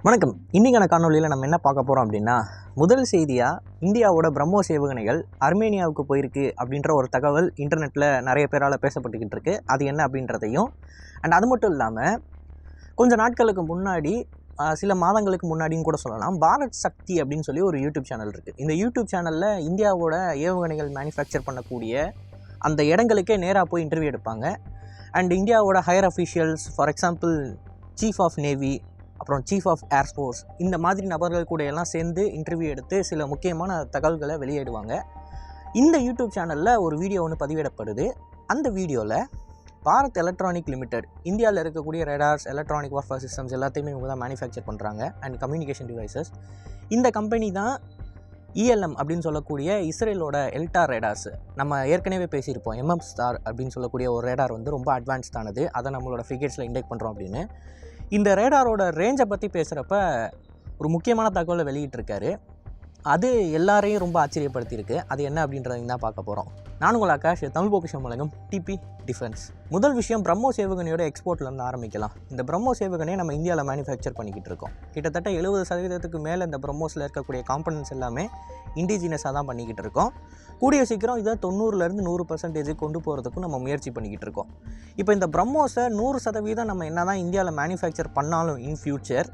வணக்கம். இன்றைக்கான காணொலியில் நம்ம என்ன பார்க்க போகிறோம் அப்படின்னா, முதல் செய்தியாக இந்தியாவோட பிரம்மோஸ் ஏவுகணைகள் அர்மேனியாவுக்கு போயிருக்கு அப்படின்ற ஒரு தகவல் இன்டர்நெட்டில் நிறைய பேரால் பேசப்பட்டுக்கிட்டு இருக்கு. அது என்ன அப்படின்றதையும் அது மட்டும் இல்லாமல் கொஞ்சம் நாட்களுக்கு முன்னாடி சில மாதங்களுக்கு முன்னாடின்னு கூட சொல்லலாம், பாரத் சக்தி அப்படின்னு சொல்லி ஒரு யூடியூப் சேனல் இருக்குது. இந்த யூடியூப் சேனலில் இந்தியாவோட ஏவுகணைகள் மேனுஃபேக்சர் பண்ணக்கூடிய அந்த இடங்களுக்கே நேராக போய் இன்டர்வியூ எடுப்பாங்க. இந்தியாவோட higher officials, for example chief of navy, அப்புறம் சீஃப் ஆஃப் ஏர்ஃபோர்ஸ், இந்த மாதிரி நபர்கள் கூட எல்லாம் சேர்ந்து இன்டர்வியூ எடுத்து சில முக்கியமான தகவல்களை வெளியிடுவாங்க. இந்த யூடியூப் சேனலில் ஒரு வீடியோ ஒன்று பதிவிடப்படுது. அந்த வீடியோவில் பாரத் எலக்ட்ரானிக் லிமிடெட், இந்தியாவில் இருக்கக்கூடிய ரேடார்ஸ், எலக்ட்ரானிக் வார்ஃபேர் சிஸ்டம்ஸ் எல்லாத்தையுமே இவங்க தான் மேனுஃபேக்சர் பண்ணுறாங்க அண்ட் கம்யூனிகேஷன் டிவைசஸ். இந்த கம்பெனி தான் ELM அப்படின்னு சொல்லக்கூடிய இஸ்ரேலோட எல்டார் ரேடார்ஸ். நம்ம ஏற்கனவே பேசியிருப்போம், MF-STAR அப்படின்னு சொல்லக்கூடிய ஒரு ரேடார் வந்து ரொம்ப அட்வான்ஸ்டானது, அதை நம்மளோட ஃப்ரிகேட்ஸில் இண்டெக்ட் பண்ணுறோம் அப்படின்னு. இந்த ரேடாரோட ரேஞ்சை பற்றி பேசுகிறப்ப ஒரு முக்கியமான தகவலை வெளியிட்டிருக்காரு. அது எல்லாரையும் ரொம்ப ஆச்சரியப்படுத்தியிருக்கு. அது என்ன அப்படின்றதையும் தான் பார்க்க போகிறோம். நான் உங்கள் ஆகாஷ், தமிழ் பொக்கிஷம் வழங்கும் டிபி டிஃபென்ஸ். முதல் விஷயம், பிரம்மோஸ் ஏவுகணையோட எக்ஸ்போர்ட்லேருந்து ஆரம்பிக்கலாம். இந்த பிரம்மோஸ் ஏவுகணையை நம்ம இந்தியாவில் மேனுஃபேக்சர் பண்ணிக்கிட்டு இருக்கோம். கிட்டத்தட்ட 70% மேலே இந்த பிரம்மோஸில் இருக்கக்கூடிய காம்பனன்ட்ஸ் எல்லாமே இண்டிஜினஸாக தான் பண்ணிக்கிட்டு இருக்கோம். கூடிய சீக்கிரம் இதை 90% 100% கொண்டு போகிறதுக்கும் நம்ம முயற்சி பண்ணிக்கிட்டு இருக்கோம். இப்போ இந்த பிரம்மோஸை 100% நம்ம என்ன தான் இந்தியாவில் மேனுஃபேக்சர் பண்ணாலும் இன் ஃப்யூச்சர்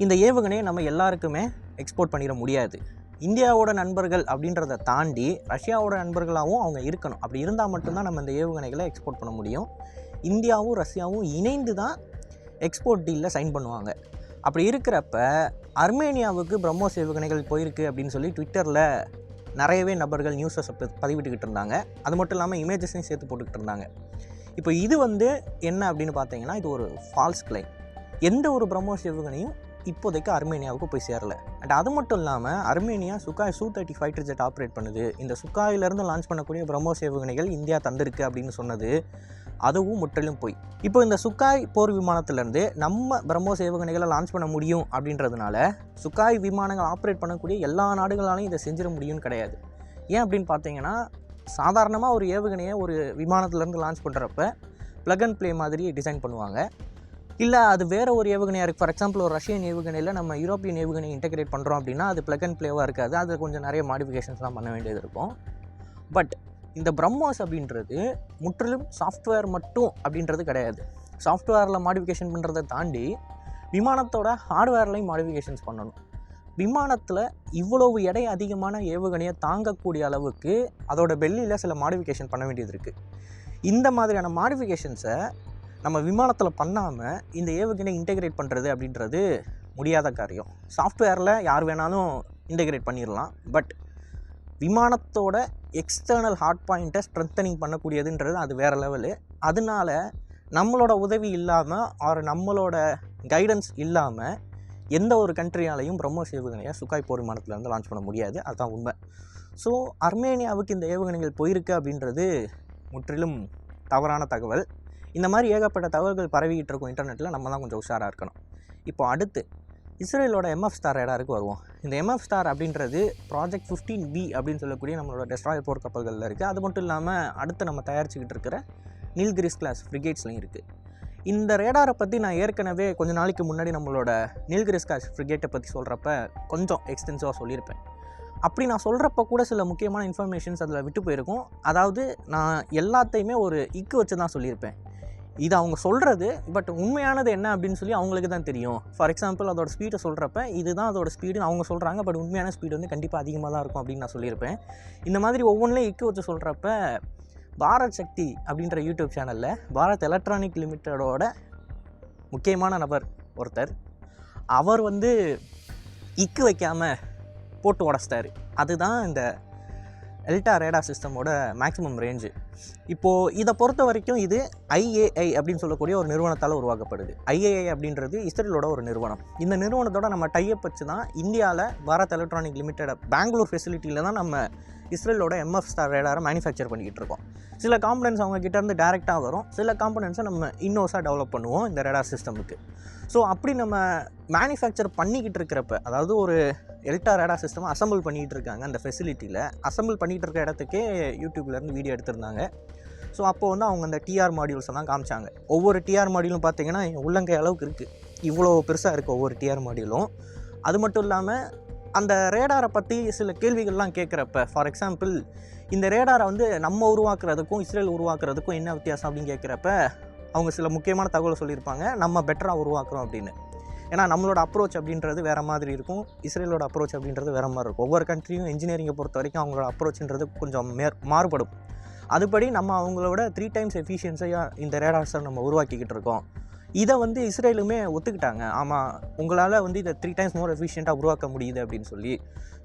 இந்த ஏவுகணையை நம்ம எல்லாருக்குமே எக்ஸ்போர்ட் பண்ணிட முடியாது. இந்தியாவோட நண்பர்கள் அப்படின்றத தாண்டி ரஷ்யாவோட நண்பர்களாகவும் அவங்க இருக்கணும். அப்படி இருந்தால் மட்டும்தான் நம்ம இந்த ஏவுகணைகளை எக்ஸ்போர்ட் பண்ண முடியும். இந்தியாவும் ரஷ்யாவும் இணைந்து தான் எக்ஸ்போர்ட் டீலில் சைன் பண்ணுவாங்க. அப்படி இருக்கிறப்ப அர்மேனியாவுக்கு பிரம்மோஸ் ஏவுகணைகள் போயிருக்கு அப்படின்னு சொல்லி ட்விட்டரில் நிறையவே நபர்கள் நியூஸை பதிவிட்டுக்கிட்டு இருந்தாங்க. அது மட்டும் இல்லாமல் இமேஜஸையும் சேர்த்து போட்டுக்கிட்டு இருந்தாங்க. இப்போ இது வந்து என்ன அப்படின்னு பார்த்தீங்கன்னா, இது ஒரு ஃபால்ஸ் கிளைம். எந்த ஒரு பிரம்மோஸ் ஏவுகணையும் இப்போதைக்கு அர்மேனியாவுக்கு போய் சேரலை. அது மட்டும் இல்லாமல் Armenia Sukhoi Su-30 fighter jet operate பண்ணுது. இந்த சுகாயிலேருந்து லான்ச் பண்ணக்கூடிய பிரம்மோஸ் ஏவுகணைகள் இந்தியா தந்திருக்கு அப்படின்னு சொன்னது அதுவும் முற்றிலும் போய். இப்போ இந்த சுகாய் போர் விமானத்திலேருந்து நம்ம பிரம்மோஸ் ஏவுகணைகளை லான்ச் பண்ண முடியும் அப்படின்றதுனால சுகாய் விமானங்கள் ஆப்ரேட் பண்ணக்கூடிய எல்லா நாடுகளாலையும் இதை செஞ்சிட முடியும்னு கிடையாது. ஏன் அப்படின்னு பார்த்தீங்கன்னா, சாதாரணமாக ஒரு ஏவுகணையை ஒரு விமானத்திலேருந்து லான்ச் பண்ணுறப்ப ப்ளக் அண்ட் ப்ளே மாதிரி டிசைன் பண்ணுவாங்க. இல்லை அது வேறு ஒரு ஏவுகணையாக இருக்குது. ஃபார் எக்ஸாம்பிள் ஒரு ரஷ்யன் ஏவுகணையில் நம்ம யூரோப்பியன் ஏவுகணை இன்டெகிரேட் பண்ணுறோம் அப்படின்னா அது ப்ளக் அண்ட் ப்ளேவாக இருக்காது. அது கொஞ்சம் நிறைய மாடிஃபிகேஷன்ஸ்லாம் பண்ண வேண்டியது இருக்கும். பட் இந்த பிரம்மோஸ் அப்படின்றது முற்றிலும் சாஃப்ட்வேர் மட்டும் அப்படின்றது கிடையாது. சாஃப்ட்வேரில் மாடிஃபிகேஷன் பண்ணுறதை தாண்டி விமானத்தோட ஹார்ட்வேர்லையும் மாடிஃபிகேஷன்ஸ் பண்ணணும். விமானத்தில் இவ்வளவு எடை அதிகமான ஏவுகணையை தாங்கக்கூடிய அளவுக்கு அதோட பெல்லியில் சில மாடிஃபிகேஷன் பண்ண வேண்டியது இருக்குது. இந்த மாதிரியான மாடிஃபிகேஷன்ஸை நம்ம விமானத்தில் பண்ணாமல் இந்த ஏவுகணை இன்டெகிரேட் பண்ணுறது அப்படின்றது முடியாத காரியம். சாஃப்ட்வேரில் யார் வேணாலும் இன்டெகிரேட் பண்ணிடலாம். பட் விமானத்தோட எக்ஸ்டர்னல் ஹார்ட் பாயிண்ட்டை ஸ்ட்ரென்தனிங் பண்ணக்கூடியதுன்றது அது வேறு லெவலு. அதனால நம்மளோட உதவி இல்லாமல் ஆர் நம்மளோட கைடன்ஸ் இல்லாமல் எந்த ஒரு கண்ட்ரியாலையும் பிரம்மோஸ் ஏவுகணையை சுகாய் போர் விமானத்துலேருந்து லான்ச் பண்ண முடியாது. அதுதான் உண்மை. ஸோ அர்மேனியாவுக்கு இந்த ஏவுகணைகள் போயிருக்கு அப்படின்றது முற்றிலும் தவறான தகவல். இந்த மாதிரி ஏகப்பட்ட தகவல்கள் பரவிக்கிட்டு இருக்கும் இன்டர்நெட்டில். நம்ம தான் கொஞ்சம் உஷாராக இருக்கணும். இப்போ அடுத்து இஸ்ரேலோட MF-STAR ரேடாருக்கு வருவோம். இந்த MF-STAR அப்படின்றது ப்ராஜெக்ட் 15B அப்படின்னு சொல்லக்கூடிய நம்மளோட டெஸ்ட்ராயர் போர் கப்பல்களில் இருக்குது. அது மட்டும் இல்லாமல் அடுத்து நம்ம தயாரிச்சுக்கிட்டு இருக்கிற நீல்கிரிஸ் கிளாஸ் ஃப்ரிகேட்ஸ்லையும் இருக்குது. இந்த ரேடாரை பற்றி நான் ஏற்கனவே கொஞ்சம் நாளைக்கு முன்னாடி நம்மளோட நீல்கிரிஸ் கிளாஸ் ஃப்ரிகேட்டை பற்றி சொல்கிறப்ப கொஞ்சம் எக்ஸ்டென்சிவாக சொல்லியிருப்பேன். அப்படி நான் சொல்கிறப்ப கூட சில முக்கியமான இன்ஃபர்மேஷன்ஸ் அதில் விட்டு போயிருக்கும். அதாவது நான் எல்லாத்தையுமே ஒரு இக்கு வச்சு தான் சொல்லியிருப்பேன். இது அவங்க சொல்கிறது, பட் உண்மையானது என்ன அப்படின்னு சொல்லி அவங்களுக்கு தான் தெரியும். ஃபார் எக்ஸாம்பிள் அதோட ஸ்பீடை சொல்கிறப்ப இதுதான் அதோட ஸ்பீடுன்னு அவங்க சொல்கிறாங்க, பட் உண்மையான ஸ்பீடு வந்து கண்டிப்பாக அதிகமாக தான் இருக்கும் அப்படின்னு நான் சொல்லியிருப்பேன். இந்த மாதிரி ஒவ்வொன்றிலையும் இக்கு வச்சு சொல்கிறப்ப பாரத் சக்தி அப்படின்ற யூடியூப் சேனலில் பாரத் எலக்ட்ரானிக் லிமிட்டடோட முக்கியமான நபர் ஒருத்தர், அவர் வந்து இக்கு வைக்காமல் போட்டு உடச்சிட்டாரு. அதுதான் இந்த எல்டார் ரேடார் சிஸ்டமோட மேக்ஸிமம் ரேஞ்சு. இப்போது இதை பொறுத்த வரைக்கும் இது IAI அப்படின்னு சொல்லக்கூடிய ஒரு நிறுவனத்தால் உருவாக்கப்படுது. IAI அப்படின்றது இஸ்ரேலோட ஒரு நிறுவனம். இந்த நிறுவனத்தோட நம்ம டைப் வச்சு தான் இந்தியாவில் பாரத் எலக்ட்ரானிக் லிமிடெட் பெங்களூர் ஃபெசிலிட்டியில் தான் நம்ம இஸ்ரேலோட MF-STAR ரேடாரை மேனுஃபேக்சர் பண்ணிக்கிட்டு இருக்கோம். சில காம்பனன்ட்ஸ் அவங்க கிட்டேருந்து டேரெக்டாக வரும், சில காம்பனன்ட்ஸை நம்ம இன்னோஸாக டெவலப் பண்ணுவோம் இந்த ரேடார் சிஸ்டமுக்கு. ஸோ அப்படி நம்ம மேனுஃபேக்சர் பண்ணிக்கிட்டு இருக்கிறப்ப, அதாவது ஒரு எல்டார் ரேடார் சிஸ்டம் அசம்பிள் பண்ணிகிட்டு இருக்காங்க அந்த ஃபெசிலிட்டியில். அசம்பிள் பண்ணிகிட்டு இருக்க இடத்துக்கே யூடியூப்லேருந்து வீடியோ எடுத்திருந்தாங்க. ஸோ அப்போ வந்து அவங்க அந்த டிஆர் மாடியூல்ஸ் எல்லாம் காமிச்சாங்க. ஒவ்வொரு டிஆர் மாடியூலும் பார்த்தீங்கன்னா உள்ளங்கை அளவுக்கு இருக்குது. இவ்வளோ பெருசாக இருக்குது ஒவ்வொரு டிஆர் மாடியூலும். அது மட்டும் இல்லாமல் அந்த ரேடாரை பற்றி சில கேள்விகள்லாம் கேட்குறப்ப, ஃபார் எக்ஸாம்பிள் இந்த ரேடாரை வந்து நம்ம உருவாக்குறதுக்கும் இஸ்ரேல் உருவாக்குறதுக்கும் என்ன வித்தியாசம் அப்படின்னு கேட்குறப்ப அவங்க சில முக்கியமான தகவலை சொல்லியிருப்பாங்க. நம்ம பெட்டராக உருவாக்குறோம் அப்படின்னு. ஏன்னா நம்மளோட அப்ரோச் அப்படின்றது வேறு மாதிரி இருக்கும், இஸ்ரேலோட அப்ரோச் அப்படின்றது வேறு மாதிரி இருக்கும். ஒவ்வொரு கண்ட்ரியும் இன்ஜினியரிங்கை பொறுத்த வரைக்கும் அவங்களோட அப்ரோச்ன்றது கொஞ்சம் மாறுபடும். அதுபடி நம்ம அவங்களோட 3 times எஃபிஷியன்ஸியாக இந்த ரேடார்ஸை நம்ம உருவாக்கிக்கிட்டு இருக்கோம். இதை வந்து இஸ்ரேலுமே ஒத்துக்கிட்டாங்க. ஆமாம், உங்களால் வந்து இதை 3 times மோர் எஃபிஷியண்ட்டாக உருவாக்க முடியுது அப்படின்னு சொல்லி.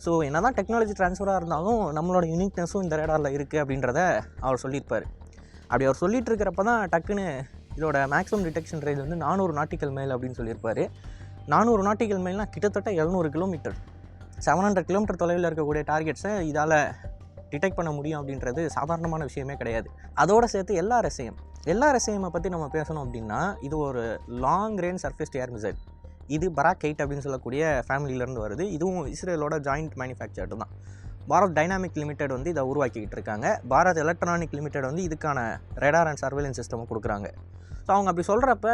ஸோ என்ன தான் டெக்னாலஜி ட்ரான்ஸ்ஃபராக இருந்தாலும் நம்மளோட யூனிக்னஸும் இந்த ரேடாரில் இருக்குது அப்படின்றத அவர் சொல்லியிருப்பார். அப்படி அவர் சொல்லிகிட்டு இருக்கிறப்ப தான் டக்குன்னு இதோட மேக்ஸிமம் டிடெக்ஷன் ரேஞ்ச் வந்து 400 நாட்டிக்கல் மைல் அப்படின்னு சொல்லியிருப்பார். 400 நாட்டிக்கல் மைல்னால் கிட்டத்தட்ட 700 கிலோமீட்டர், 700 கிலோமீட்டர் தொலைவில் இருக்கக்கூடிய டார்கெட்ஸை இதால் டிடெக்ட் பண்ண முடியும் அப்படின்றது சாதாரணமான விஷயமே கிடையாது. அதோடு சேர்த்து எல்ஆர்எஸ்ஏஎம்மை பற்றி நம்ம பேசணும் அப்படின்னா, இது ஒரு long range surface to air missile. இது பராக் 8 அப்படின்னு சொல்லக்கூடிய ஃபேமிலியிலேருந்து வருது. இதுவும் இஸ்ரேலோட ஜாயிண்ட் மேனுஃபேக்சர்டு தான். பாரத் டைனாமிக் லிமிடெட் வந்து இதை உருவாக்கிக்கிட்டு இருக்காங்க. பாரத் எலக்ட்ரானிக் லிமிடெட் வந்து இதுக்கான ரேடார் அண்ட் சர்வேலன்ஸ் சிஸ்டம் கொடுக்குறாங்க. ஸோ அவங்க அப்படி சொல்கிறப்ப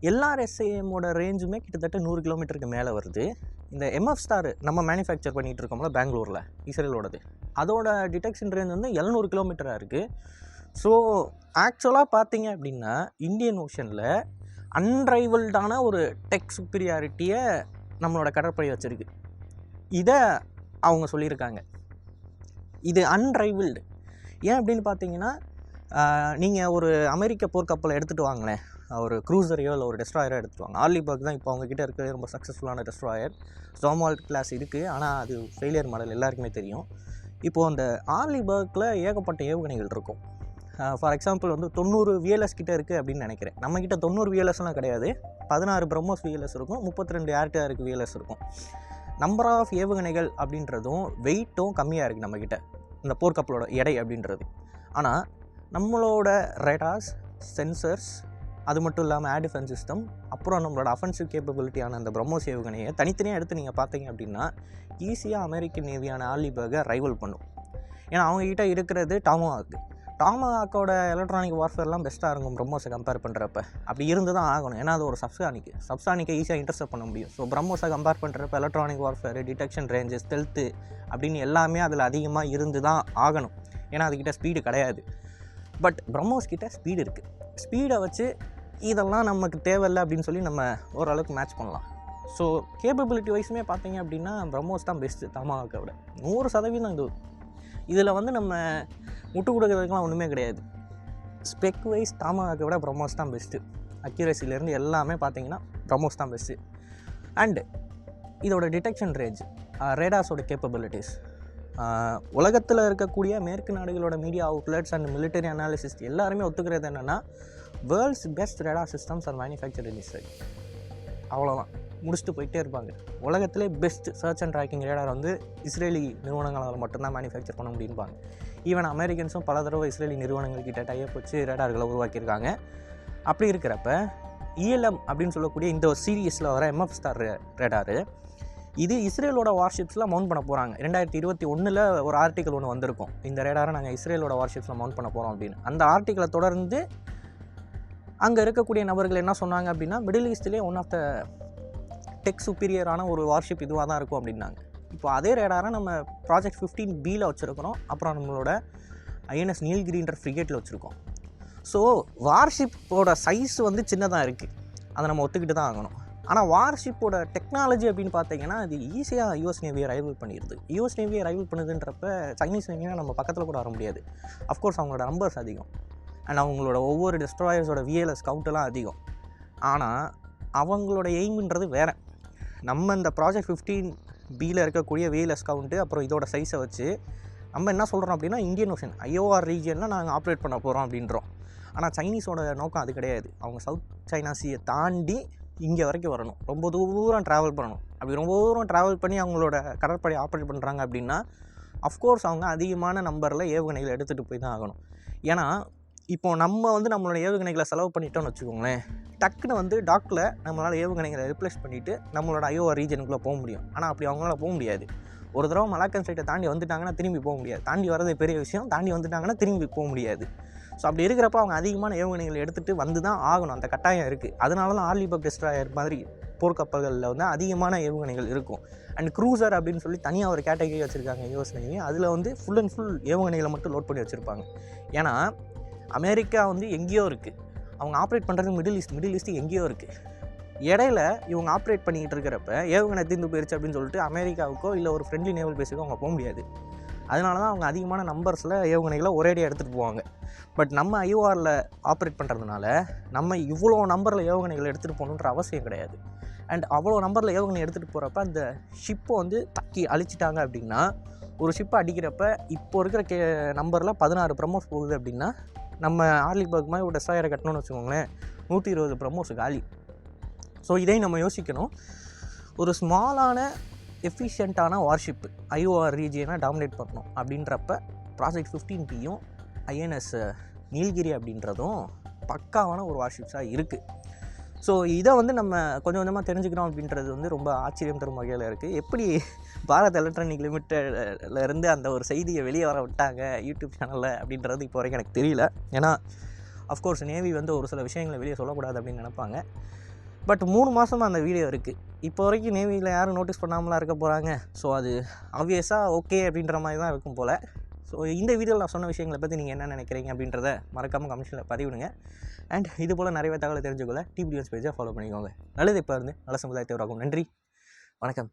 எல்ஆர்எஸ்ஏஎம்மோட ரேஞ்சுமே கிட்டத்தட்ட 100 கிலோமீட்டருக்கு மேலே வருது. இந்த எம்எஃப் ஸ்டார் நம்ம மேனுஃபேக்சர் பண்ணிகிட்டு இருக்கோம்ல பெங்களூரில், இஸ்ரேலோடது, அதோட டிடெக்ஷன் ரேஞ்ச் வந்து 700 கிலோமீட்டராக இருக்குது. ஸோ ஆக்சுவலாக பார்த்தீங்க அப்படின்னா இந்தியன் ஓஷனில் அன்ரைவல்டான ஒரு டெக் சுப்பீரியாரிட்டியை நம்மளோட கடற்படை வச்சுருக்கு. இதை அவங்க சொல்லியிருக்காங்க. இது அன்ரைவல்டு. ஏன் அப்படின்னு பார்த்தீங்கன்னா, நீங்கள் ஒரு அமெரிக்க போர்க்கப்பலை எடுத்துகிட்டு வாங்களேன், ஒரு க்ரூசரையோ இல்லை ஒரு டெஸ்ட்ராயரோ எடுத்துகிட்டு வாங்க. ஆர்லிபர்க் தான் இப்போ அவங்கக்கிட்ட இருக்கிற ரொம்ப சக்ஸஸ்ஃபுல்லான டெஸ்ட்ராயர். ஸ்டார்மால்ட் கிளாஸ் இருக்குது, ஆனால் அது ஃபெயிலியர் மாடல் எல்லாருக்குமே தெரியும். இப்போது அந்த ஆர்லிபர்க்கில் ஏகப்பட்ட ஏவுகணைகள் இருக்கும். ஃபார் எக்ஸாம்பிள் வந்து 90 VLS கிட்டே இருக்குது அப்படின்னு நினைக்கிறேன். நம்மக்கிட்ட 90 VLSலாம் கிடையாது. 16 பிரம்மோஸ் VLS இருக்கும், 32 ஏர்டிஆருக்கு VLS இருக்கும். நம்பர் ஆஃப் ஏவுகணைகள் அப்படின்றதும் வெயிட்டும் கம்மியாக இருக்குது நம்மக்கிட்ட, இந்த போர்க்கப்பலோட எடை அப்படின்றது. ஆனால் நம்மளோட ரேடார்ஸ், சென்சர்ஸ், அது மட்டும் இல்லாமல் ஏர் டிஃபென்ஸ் சிஸ்டம், அப்புறம் நம்மளோட அஃபென்சிவ் கேப்பபிலிட்டியான அந்த பிரம்மோஸ் ஏவுகணையை தனித்தனியாக எடுத்து நீங்கள் பார்த்தீங்க அப்படின்னா ஈஸியாக அமெரிக்கன் நேவியான ஆர்லிபர்கை ரைவல் பண்ணும். ஏன்னா அவங்கக்கிட்ட இருக்கிறது டாமாஹாக்கோட எலக்ட்ரானிக் வார்ஃபேர்லாம் பெஸ்ட்டாக இருக்கும் பிரம்மோஸை கம்பேர் பண்ணுறப்ப. அப்படி இருந்து தான் ஆகணும், ஏன்னா அது ஒரு சப்சானிக்கை ஈஸியாக இன்டர்செப்ட் பண்ண முடியும். ஸோ பிரம்மோஸை கம்பேர் பண்ணுறப்ப electronic warfare, detection range, stealth அப்படின்னு எல்லாமே அதில் அதிகமாக இருந்து தான் ஆகணும். ஏன்னா அதுக்கிட்ட ஸ்பீடு கிடையாது. பட் பிரம்மோஸ் கிட்ட ஸ்பீடு இருக்குது. ஸ்பீடை வச்சு இதெல்லாம் நமக்கு தேவையில்லை அப்படின்னு சொல்லி நம்ம ஓரளவுக்கு மேட்ச் பண்ணலாம். ஸோ கேப்பபிலிட்டி வைஸுமே பார்த்தீங்க அப்படின்னா பிரம்மோஸ் தான் பெஸ்ட்டு டாமாஹாக்கை விட 100%. இதில் வந்து நம்ம முட்டு கொடுக்கறதுக்கெலாம் ஒன்றுமே கிடையாது. ஸ்பெக் வைஸ் டாமாஹாக்கை விட பிரம்மோஸ் தான் பெஸ்ட்டு. அக்யூரசிலேருந்து எல்லாமே பார்த்தீங்கன்னா பிரம்மோஸ் தான் பெஸ்ட்டு. அண்டு இதோட டிடெக்ஷன் ரேஞ்ச், ரேடார்ஸோட கேப்பபிலிட்டிஸ், உலகத்தில் இருக்கக்கூடிய மேற்கு நாடுகளோட media outlets and military analyst எல்லாருமே ஒத்துக்கிறது என்னென்னா, world's best radar systems are manufactured in Israel. அவ்வளோதான், முடிச்சுட்டு போயிட்டே இருப்பாங்க. உலகத்திலே best search and tracking radar வந்து இஸ்ரேலி நிறுவனங்களால் மட்டும்தான் மேனுஃபேக்சர் பண்ண முடியும்பாங்க. ஈவன் அமெரிக்கன்ஸும் பல தடவை இஸ்ரேலி நிறுவனங்கள்கிட்ட டைப் வச்சு ரேடார்களை உருவாக்கியிருக்காங்க. அப்படி இருக்கிறப்ப ELM அப்படின்னு சொல்லக்கூடிய இந்த ஒரு சீரியஸில் வர எம்எஃப் ஸ்டார் ரேடாரு, இது இஸ்ரேலோட வார்ஷிப்ஸில் மவுண்ட் பண்ண போகிறாங்க. 2021 ஒரு ஆர்டிக்கல் ஒன்று வந்திருக்கும், இந்த ரேடாரை நாங்கள் இஸ்ரேலோட வார்ஷிப்ஸில் மவுண்ட் பண்ண போகிறோம் அப்படின்னு. அந்த ஆர்டிக்கலை தொடர்ந்து அங்கே இருக்கக்கூடிய நபர்கள் என்ன சொன்னாங்க அப்படின்னா, மிடில் ஈஸ்ட்லேயே ஒன் ஆஃப் த டெக் சுப்பீரியரான ஒரு வார்ஷிப் இதுவாக தான் இருக்கும் அப்படின்னாங்க. இப்போ அதே ரேடாரை நம்ம ப்ராஜெக்ட் 15Bயில் வச்சுருக்கிறோம். அப்புறம் நம்மளோட INS நீல்கிரின்ற ஃப்ரிகேட்டில் வச்சுருக்கோம். ஸோ வார்ஷிப்போட சைஸ் வந்து சின்னதாக இருக்குது, அதை நம்ம ஒத்துக்கிட்டு தான் ஆகணும். ஆனால் வார்ஷிப்போட டெக்னாலஜி அப்படின்னு பார்த்தீங்கன்னா அது ஈஸியாக யூஎஸ் நேவியை ரைவல் பண்ணிடுது. யூஎஸ் நேவியை ரைவல் பண்ணுதுன்றப்ப சைனீஸ் நேவியை நம்ம பக்கத்தில் கூட வர முடியாது. அஃப்கோர்ஸ் அவங்களோட நம்பர்ஸ் அதிகம் அண்ட் அவங்களோட ஒவ்வொரு டெஸ்ட்ராயர்ஸோட VLS கவுண்டெல்லாம் அதிகம். ஆனால் அவங்களோட எய்ம்ன்றது வேறு. நம்ம இந்த ப்ராஜெக்ட் 15Bயில் இருக்கக்கூடிய VLS கவுண்ட்டு அப்புறம் இதோட சைஸை வச்சு நம்ம என்ன சொல்கிறோம் அப்படின்னா, இந்தியன் ஓஷன் IOR ரீஜனில் நாங்கள் ஆப்ரேட் பண்ண போகிறோம் அப்படின்றோம். ஆனால் சைனீஸோட நோக்கம் அது கிடையாது. அவங்க சவுத் சைனா சீயை தாண்டி இங்கே வரைக்கும் வரணும், ரொம்ப தூரம் ட்ராவல் பண்ணணும். அப்படி ரொம்ப தூரம் ட்ராவல் பண்ணி அவங்களோட கடற்படை ஆப்ரேட் பண்ணுறாங்க அப்படின்னா அஃப்கோர்ஸ் அவங்க அதிகமான நம்பரில் ஏவுகணைகளை எடுத்துகிட்டு போய் தான் ஆகணும். ஏன்னா இப்போது நம்ம வந்து நம்மளோட ஏவுகணைகளை செலவு பண்ணிட்டோம்னு வச்சுக்கோங்களேன், டக்குன்னு வந்து டாக்கில் நம்மளால் ஏவுகணைகளை ரிப்ளேஸ் பண்ணிவிட்டு நம்மளோட IOR ரீஜனுக்குள்ளே போக முடியும். ஆனால் அப்படி அவங்களால போக முடியாது. ஒரு தடவை மலாக்கன் ஸ்ட்ரைட்டை தாண்டி வந்துட்டாங்கன்னா திரும்பி போக முடியாது. தாண்டி வரது பெரிய விஷயம், தாண்டி வந்துட்டாங்கன்னா திரும்பி போக முடியாது. ஸோ அப்படி இருக்கிறப்ப அவங்க அதிகமான ஏவுகணைகள் எடுத்துகிட்டு வந்து தான் ஆகணும், அந்த கட்டாயம் இருக்குது. அதனால தான் ஆர்லிபப் டெஸ்ட்ராயர் மாதிரி போர்க்கப்பல்களில் வந்து அதிகமான ஏவுகணைகள் இருக்கும். அண்ட் க்ரூசர் அப்படின்னு சொல்லி தனியாக ஒரு கேட்டகரி வச்சுருக்காங்க யூஎஸ் நேவி. அதில் வந்து ஃபுல் அண்ட் ஃபுல் ஏவுகணைகளை மட்டும் லோட் பண்ணி வச்சுருப்பாங்க. ஏன்னா அமெரிக்கா வந்து எங்கேயோ இருக்குது, அவங்க ஆப்ரேட் பண்ணுறது மிடில் ஈஸ்ட்டு எங்கேயோ இருக்குது. இடையில இவங்க ஆப்ரேட் பண்ணிக்கிட்டு இருக்கிறப்ப ஏவுகணை தீர்ந்து போயிடுச்சு அப்படின்னு சொல்லிட்டு அமெரிக்காவுக்கோ இல்லை ஒரு ஃப்ரெண்ட்லி நேவல் பேஸுக்கோ அவங்க போக முடியாது. அதனால தான் அவங்க அதிகமான நம்பர்ஸில் ஏவுகணைகளை ஒரேடியாக எடுத்துகிட்டு போவாங்க. பட் நம்ம ஐஓஆரில் ஆப்ரேட் பண்ணுறதுனால நம்ம இவ்வளோ நம்பரில் ஏவுகணைகளை எடுத்துகிட்டு போகணுன்ற அவசியம் கிடையாது. அண்ட் அவ்வளோ நம்பரில் ஏவுகணை எடுத்துகிட்டு போகிறப்ப அந்த ஷிப்பை வந்து தக்கி அழிச்சிட்டாங்க அப்படின்னா, ஒரு ஷிப்பை அடிக்கிறப்ப இப்போ இருக்கிற நம்பரில் 16 பிரம்மோஸ் போகுது அப்படின்னா, நம்ம ஆர்லிபப் மாதிரி ஒரு டெஸ்ட்ராயரை கட்டணும்னு வச்சுக்கோங்களேன், 120 பிரம்மோஸ் காலி. ஸோ இதையும் நம்ம யோசிக்கணும். ஒரு ஸ்மாலான எஃபிஷியண்ட்டான வார்ஷிப்பு ஐஓஆர் ரீஜியனை டாமினேட் பண்ணணும் அப்படின்றப்ப ப்ராஜெக்ட் 15Pயும் ஐஎன்எஸ் நீல்கிரி அப்படின்றதும் பக்காவான ஒரு வார்ஷிப்ஸாக இருக்குது. ஸோ இதை வந்து நம்ம கொஞ்சம் கொஞ்சமாக தெரிஞ்சுக்கிறோம் அப்படின்றது வந்து ரொம்ப ஆச்சரியம் தரும் வகையில் இருக்குது. எப்படி பாரத் எலக்ட்ரானிக் லிமிட்டட்லேருந்து அந்த ஒரு செய்தியை வெளியே வர விட்டாங்க யூடியூப் சேனலில் அப்படின்றது இப்போ வரைக்கும் எனக்கு தெரியல. ஏன்னா அஃப்கோர்ஸ் நேவி வந்து ஒரு சில விஷயங்களை வெளியே சொல்லக்கூடாது அப்படின்னு நினைப்பாங்க. பட் 3 மாதமாக அந்த வீடியோ இருக்குது. இப்போ வரைக்கும் நேவியில் யாரும் நோட்டீஸ் பண்ணாமலாம் இருக்க போகிறாங்க. ஸோ அது ஆப்வியஸாக ஓகே அப்படின்ற மாதிரி தான் இருக்கும் போல். ஸோ இந்த வீடியோவில் நான் சொன்ன விஷயங்களை பற்றி நீங்கள் என்ன நினைக்கிறீங்க அப்படின்றத மறக்காமல் கமெண்ட்ஸில் பதிவிடுங்க. அண்ட் இது போல் நிறைய தகவலை தெரிஞ்சுக்கொள்ள டிபிடிஎஸ் பேஜை ஃபாலோ பண்ணிக்கோங்க. நல்லது இப்போ இருந்து நல்ல சமுதாயத்தை உருவாக்கும். நன்றி, வணக்கம்.